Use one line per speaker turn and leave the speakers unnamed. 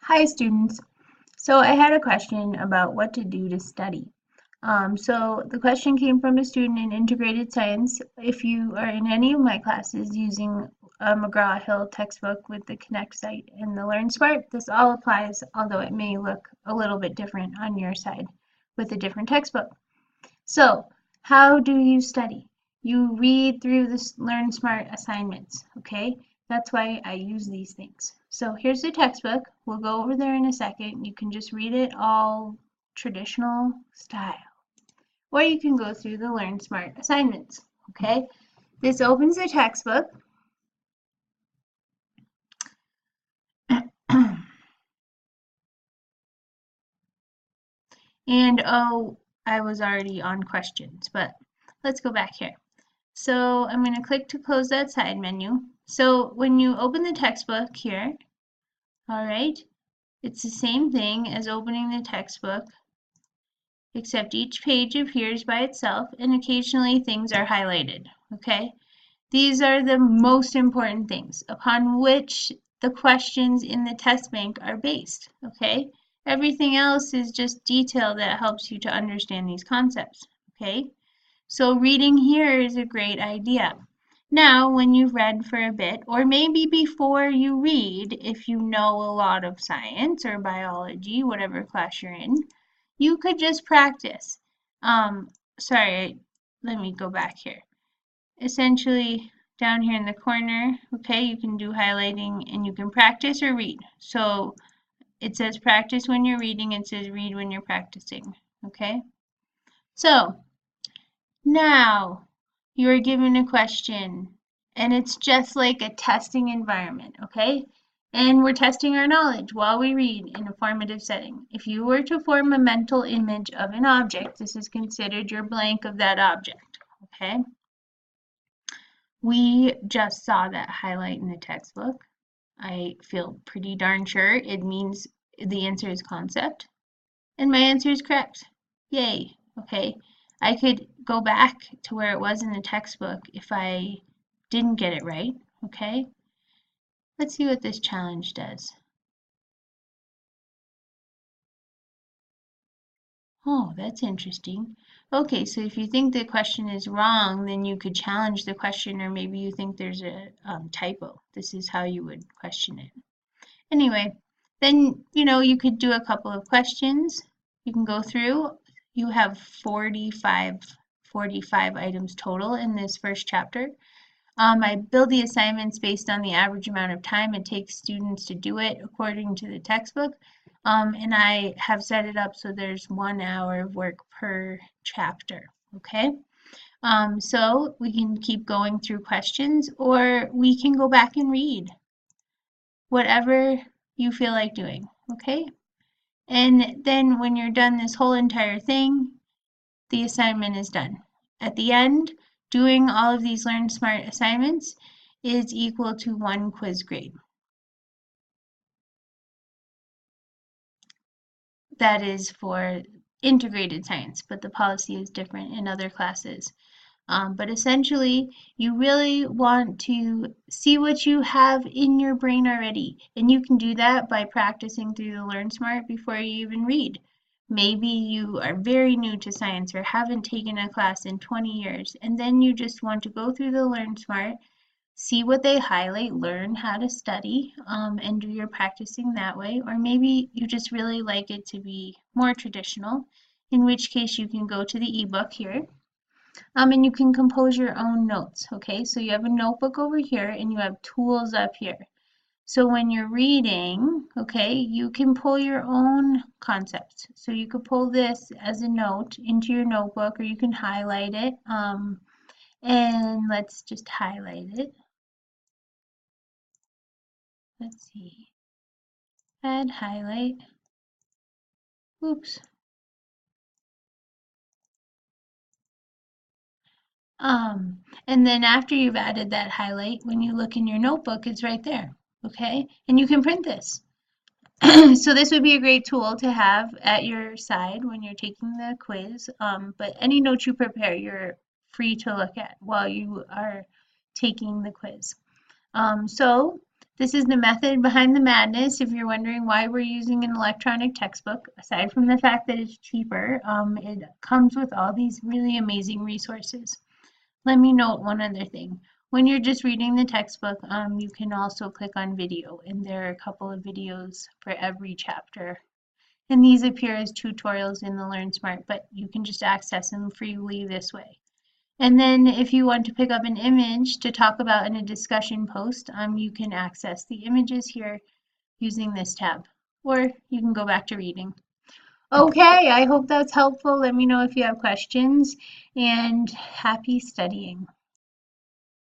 Hi students. So I had a question about what to do to study. So the question came from a student in integrated science. If you are in any of my classes using a McGraw-Hill textbook with the Connect site and the LearnSmart, this all applies, although it may look a little bit different on your side with a different textbook. So how do you study? You read through the LearnSmart assignments, okay? That's why I use these things. So here's the textbook. We'll go over there in a second. You can just read it all traditional style. Or you can go through the LearnSmart assignments, okay? This opens the textbook. And oh, I was already on questions, but let's go back here. So I'm going to click to close that side menu. So when you open the textbook here, all right, it's the same thing as opening the textbook, except each page appears by itself and occasionally things are highlighted, okay? These are the most important things upon which the questions in the test bank are based, okay? Everything else is just detail that helps you to understand these concepts, okay? So reading here is a great idea. Now, when you've read for a bit, or maybe before you read, if you know a lot of science or biology, whatever class you're in, you could just practice. Sorry, let me go back here. Essentially, down here in the corner, okay, you can do highlighting and you can practice or read. So it says practice when you're reading, it says read when you're practicing, okay? So now you're given a question and it's just like a testing environment, okay? And we're testing our knowledge while we read in a formative setting. If you were to form a mental image of an object, this is considered your blank of that object, okay? We just saw that highlight in the textbook. I feel pretty darn sure it means the answer is concept. And my answer is correct. Yay. Okay. I could go back to where it was in the textbook if I didn't get it right. Okay. Let's see what this challenge does. Oh, that's interesting. Okay, so if you think the question is wrong, then you could challenge the question, or maybe you think there's a typo. This is how you would question it. Anyway, then, you could do a couple of questions. You can go through. You have 45 items total in this first chapter. I build the assignments based on the average amount of time it takes students to do it according to the textbook. And I have set it up so there's 1 hour of work per chapter, okay? So we can keep going through questions or we can go back and read. Whatever you feel like doing, okay? And then when you're done this whole entire thing, the assignment is done. At the end, doing all of these Learn Smart assignments is equal to 1 quiz grade. That is for integrated science, but the policy is different in other classes. But essentially, you really want to see what you have in your brain already. And you can do that by practicing through the Learn Smart before you even read. Maybe you are very new to science or haven't taken a class in 20 years, and then you just want to go through the Learn Smart, see what they highlight, learn how to study, and do your practicing that way. Or maybe you just really like it to be more traditional, in which case you can go to the ebook here. And you can compose your own notes, okay? So you have a notebook over here and you have tools up here. So when you're reading, okay, you can pull your own concepts. So you could pull this as a note into your notebook or you can highlight it. And let's just highlight it. Let's see. Add highlight. Oops. And then after you've added that highlight, when you look in your notebook, it's right there, okay? And you can print this. So this would be a great tool to have at your side when you're taking the quiz. But any notes you prepare, you're free to look at while you are taking the quiz. So This is the method behind the madness. If you're wondering why we're using an electronic textbook, aside from the fact that it's cheaper, it comes with all these really amazing resources. Let me note one other thing. When you're just reading the textbook, you can also click on video, and there are a couple of videos for every chapter. And these appear as tutorials in the LearnSmart, but you can just access them freely this way. And then if you want to pick up an image to talk about in a discussion post, you can access the images here using this tab, or you can go back to reading. Okay, I hope that's helpful. Let me know if you have questions, and happy studying.